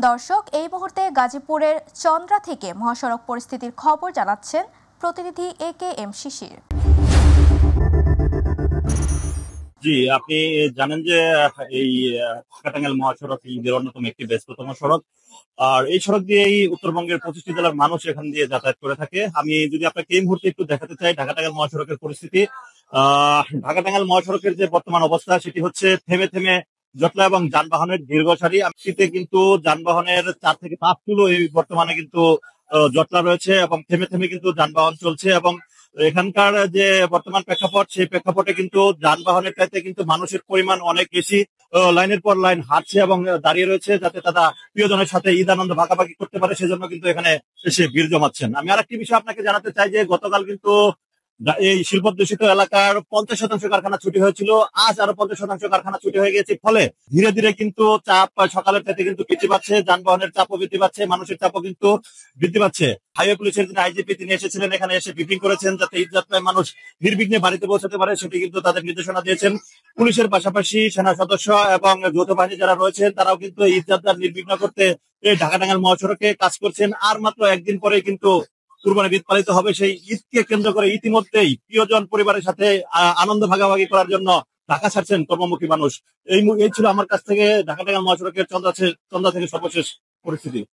দর্শক, এই মুহূর্তে গাজীপুরের চন্দ্রা থেকে মহাসড়ক পরিস্থিতির খবর জানাচ্ছেন প্রতিনিধি AK-M শিশির। জি, আপনি জানেন যে এই ঢাকা-টাঙ্গাইল মহাসড়ক ঈদের অন্যতম একটি ব্যস্ততম সড়ক। আর এই সড়ক দিয়েই উত্তরবঙ্গের 25টি জেলার মানুষ এখান দিয়ে যাতায়াত করে থাকে। আমি যদি আপনাকে এই মুহূর্তে একটু দেখাতে চাই ঢাকা-টাঙ্গাইল মহাসড়কের পরিস্থিতি। ঢাকা-টাঙ্গাইল মহাসড়কের যে বর্তমান অবস্থা সেটি হচ্ছে থেমে থেমে জটলা এবং যানবাহনের দীর্ঘ সারি। শীতে কিন্তু যানবাহনের 4 থেকে 5 কিলো এই বর্তমানে কিন্তু জটলা রয়েছে এবং থেমে থেমে কিন্তু যানবাহন চলছে এবং এখানকার যে বর্তমান প্রেক্ষাপট সেই প্রেক্ষাপটে কিন্তু যানবাহনের চাইতে কিন্তু মানুষের পরিমাণ অনেক বেশি। লাইনের পর লাইন হাঁটছে এবং দাঁড়িয়ে রয়েছে যাতে তারা প্রিয়জনের সাথে ঈদ আনন্দ ভাগাভাগি করতে পারে, সেজন্য কিন্তু এখানে এসে ভিড় জমাচ্ছেন। আমি আরেকটি বিষয় আপনাকে জানাতে চাই যে গতকাল কিন্তু এই শিল্পদূষিত এলাকার 50% কারখানা ছুটি হয়েছিল, আজ আরো 50% কারখানা ছুটি হয়ে গেছে। ফলে ধীরে ধীরে কিন্তু চাপ সকালের চাইতে কিন্তু বৃদ্ধি পাচ্ছে, যানবাহনের চাপও বৃদ্ধি পাচ্ছে, মানুষের চাপও কিন্তু বৃদ্ধি পাচ্ছে। হাইওয়ে পুলিশের যিনি IGP তিনি এসেছিলেন, এখানে এসে ব্রিফিং করেছেন যাতে ঈদ যাত্রায় মানুষ নির্বিঘ্নে বাড়িতে পৌঁছাতে পারে, সেটি কিন্তু তাদের নির্দেশনা দিয়েছেন। পুলিশের পাশাপাশি সেনা সদস্য এবং যৌথ বাহিনী যারা রয়েছেন তারাও কিন্তু ঈদ যাত্রা নির্বিঘ্ন করতে এই ঢাকা-টাঙ্গাইল মহাসড়কে কাজ করছেন। আর মাত্র একদিন পরে কিন্তু কুরবানির ঈদ পালিত হবে। সেই ঈদকে কেন্দ্র করে ইতিমধ্যেই প্রিয়জন পরিবারের সাথে আনন্দ ভাগাভাগি করার জন্য ঢাকা ছাড়ছেন কর্মমুখী মানুষ। এই ছিল আমার কাছ থেকে ঢাকা-টাঙ্গাইল মহাসড়কের চন্দ্রা থেকে সর্বশেষ পরিস্থিতি।